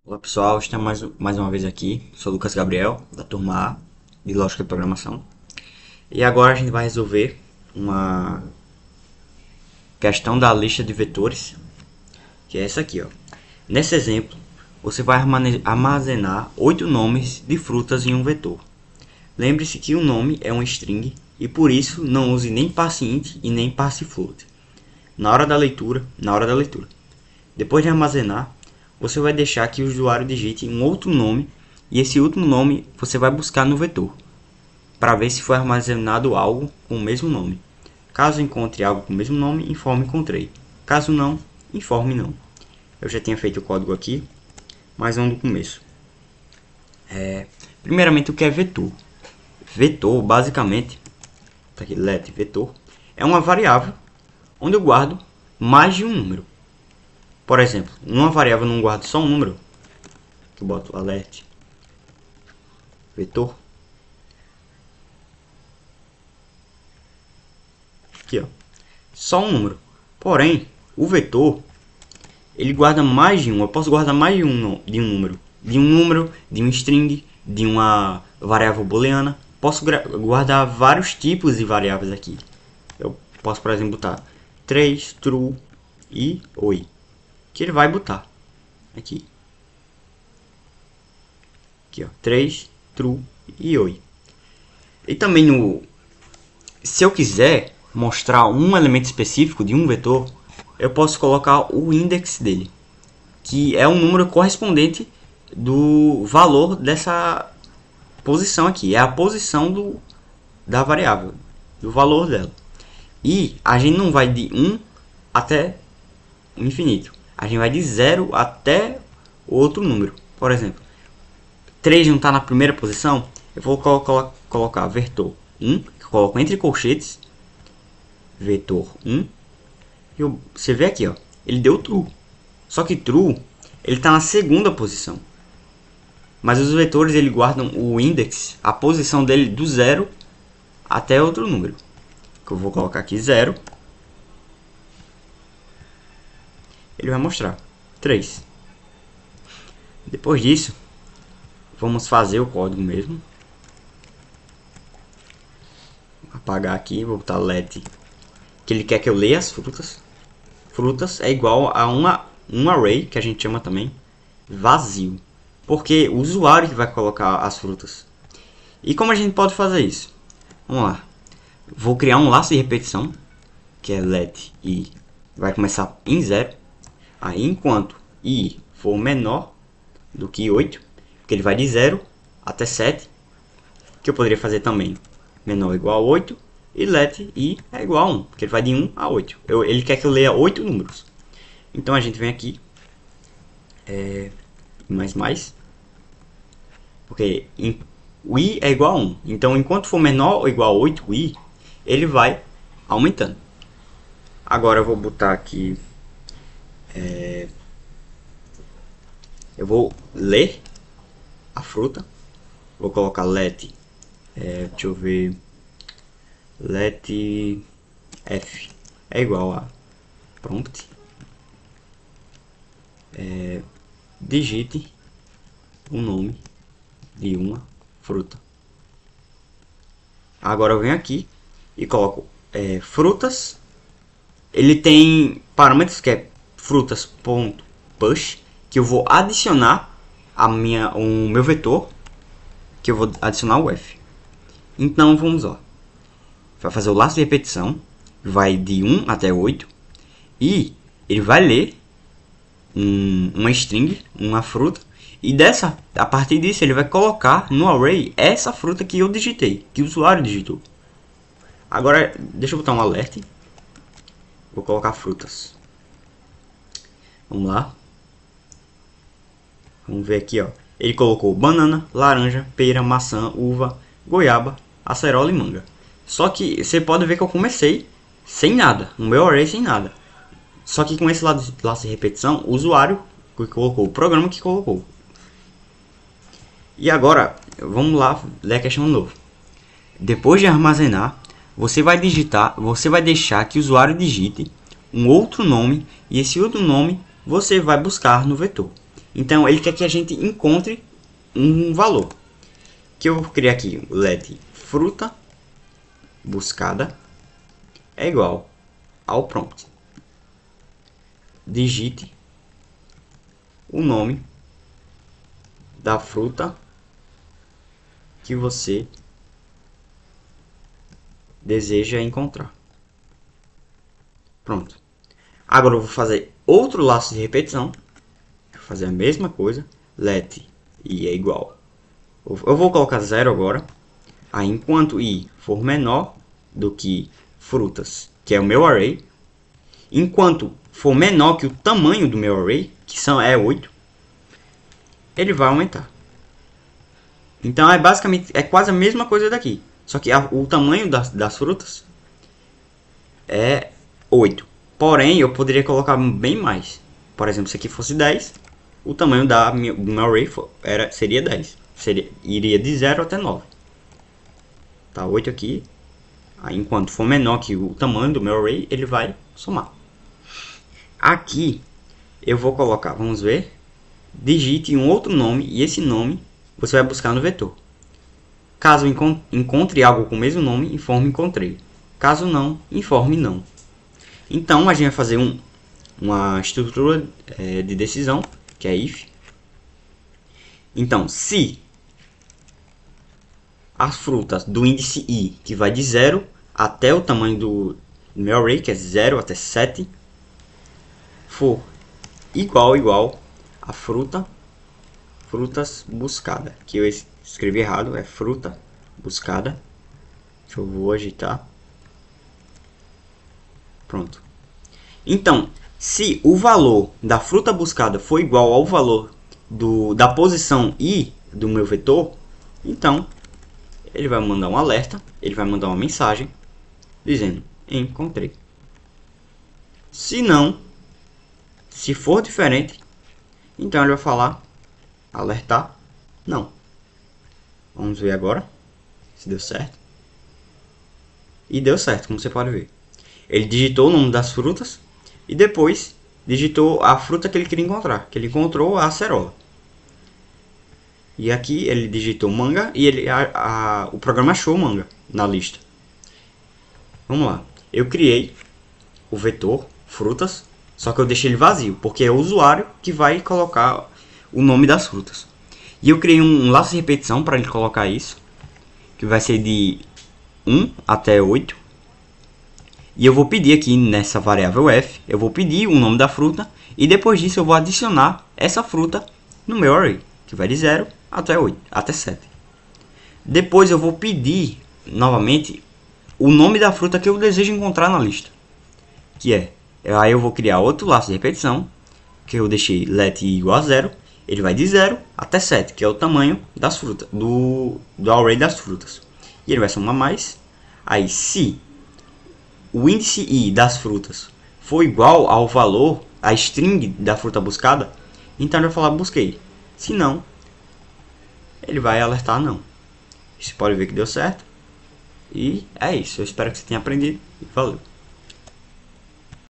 Olá pessoal, estamos mais uma vez aqui. Sou o Lucas Gabriel, da turma A de Lógica e Programação. E agora a gente vai resolver uma questão da lista de vetores, que é essa aqui, ó. Nesse exemplo, você vai armazenar 8 nomes de frutas em um vetor. Lembre-se que o nome é um string e por isso não use nem parseInt e nem parseFloat. Na hora da leitura. Depois de armazenar, você vai deixar que o usuário digite um outro nome e esse último nome você vai buscar no vetor para ver se foi armazenado algo com o mesmo nome. Caso encontre algo com o mesmo nome, informe encontrei. Caso não, informe não. Eu já tinha feito o código aqui, mas vamos do começo. Primeiramente, o que é vetor? Vetor, basicamente, tá aqui, let vetor, é uma variável onde eu guardo mais de um número. Por exemplo, numa variável eu não guardo só um número, que eu boto alert vetor. Aqui, ó, só um número. Porém, o vetor ele guarda mais de um. Eu posso guardar mais de um número, de um string, de uma variável booleana. Posso guardar vários tipos de variáveis aqui. Eu posso, por exemplo, botar 3, true e oi, que ele vai botar aqui. Aqui, ó, 3, true e oi. E também se eu quiser mostrar um elemento específico de um vetor, eu posso colocar o index dele, que é um número correspondente do valor dessa posição aqui. É a posição da variável, do valor dela. E a gente não vai de 1 até o infinito. A gente vai de 0 até outro número. Por exemplo, 3 não está na primeira posição. Eu vou colocar vetor 1, que eu coloco entre colchetes, vetor 1. E você vê aqui, ó, ele deu true. Só que true, ele está na segunda posição. Mas os vetores ele guardam o index, a posição dele do 0 até outro número. Que eu vou colocar aqui 0. Ele vai mostrar 3. Depois disso, vamos fazer o código mesmo. Vou apagar aqui, vou botar let, que ele quer que eu leia as frutas. Frutas é igual a um array, que a gente chama também vazio, porque o usuário que vai colocar as frutas. E como a gente pode fazer isso? Vamos lá. Vou criar um laço de repetição, que é let i vai começar em 0. Aí, enquanto i for menor do que 8, porque ele vai de 0 até 7, que eu poderia fazer também menor ou igual a 8, e let i é igual a 1, porque ele vai de 1 a 8. Ele quer que eu leia 8 números. Então a gente vem aqui, porque o i é igual a 1. Então, enquanto for menor ou igual a 8, o i, ele vai aumentando. Agora eu vou botar aqui, eu vou ler a fruta. Vou colocar let, deixa eu ver, let f é igual a prompt, digite o nome de uma fruta. Agora eu venho aqui e coloco frutas. Ele tem parâmetros que é frutas.push, que eu vou adicionar o meu vetor, que eu vou adicionar o f. Então vamos lá. Vai fazer o laço de repetição, vai de 1 até 8, e ele vai ler uma string, uma fruta, e a partir disso ele vai colocar no array essa fruta que eu digitei, que o usuário digitou. Agora deixa eu botar um alert. Vou colocar frutas. Vamos lá. Vamos ver aqui, ó. Ele colocou banana, laranja, pera, maçã, uva, goiaba, acerola e manga. Só que você pode ver que eu comecei sem nada, no meu array sem nada. Só que com esse laço de repetição, o usuário que colocou, o programa que colocou. E agora, vamos lá ler a questão de novo. Depois de armazenar, você vai deixar que o usuário digite um outro nome, e esse outro nome você vai buscar no vetor. Então ele quer que a gente encontre um valor. Que eu vou criar aqui o let fruta buscada é igual ao prompt. Digite o nome da fruta que você deseja encontrar. Pronto. Agora eu vou fazer outro laço de repetição. Vou fazer a mesma coisa. Let i é igual. Eu vou colocar 0 agora. Aí enquanto i for menor do que frutas, que é o meu array, enquanto for menor que o tamanho do meu array, que é 8, ele vai aumentar. Então é basicamente quase a mesma coisa daqui. Só que o tamanho das frutas é 8. Porém, eu poderia colocar bem mais. Por exemplo, se aqui fosse 10, o tamanho do meu array seria 10. Iria de 0 até 9. Tá, 8 aqui. Aí, enquanto for menor que o tamanho do meu array, ele vai somar. Aqui, eu vou colocar, vamos ver. Digite um outro nome e esse nome você vai buscar no vetor. Caso encontre algo com o mesmo nome, informe encontrei. Caso não, informe não. Então, a gente vai fazer uma estrutura de decisão, que é if. Então, se as frutas do índice i, que vai de 0 até o tamanho do meu array, que é 0 até 7, for igual a frutas buscada, que eu escrevi errado, é fruta buscada. Eu vou agitar. Pronto. Então, se o valor da fruta buscada for igual ao valor da posição i do meu vetor, então ele vai mandar um alerta, ele vai mandar uma mensagem dizendo encontrei. Se não, se for diferente, então ele vai falar alertar não. Vamos ver agora se deu certo. E deu certo, como você pode ver. Ele digitou o nome das frutas e depois digitou a fruta que ele queria encontrar, que ele encontrou a acerola. E aqui ele digitou manga e o programa achou manga na lista. Vamos lá. Eu criei o vetor frutas, só que eu deixei ele vazio, porque é o usuário que vai colocar o nome das frutas. E eu criei um laço de repetição para ele colocar isso, que vai ser de 1 até 8. E eu vou pedir aqui nessa variável f, eu vou pedir o nome da fruta, e depois disso eu vou adicionar essa fruta no meu array, que vai de 0 até 8, até 7. Depois eu vou pedir novamente o nome da fruta que eu desejo encontrar na lista, que aí eu vou criar outro laço de repetição, que eu deixei let i igual a 0, ele vai de 0 até 7, que é o tamanho das frutas, do array das frutas. E ele vai somar mais. Aí se o índice i das frutas for igual ao valor, a string da fruta buscada, então ele vai falar busquei. Se não, ele vai alertar não. Você pode ver que deu certo. E é isso. Eu espero que você tenha aprendido. Valeu.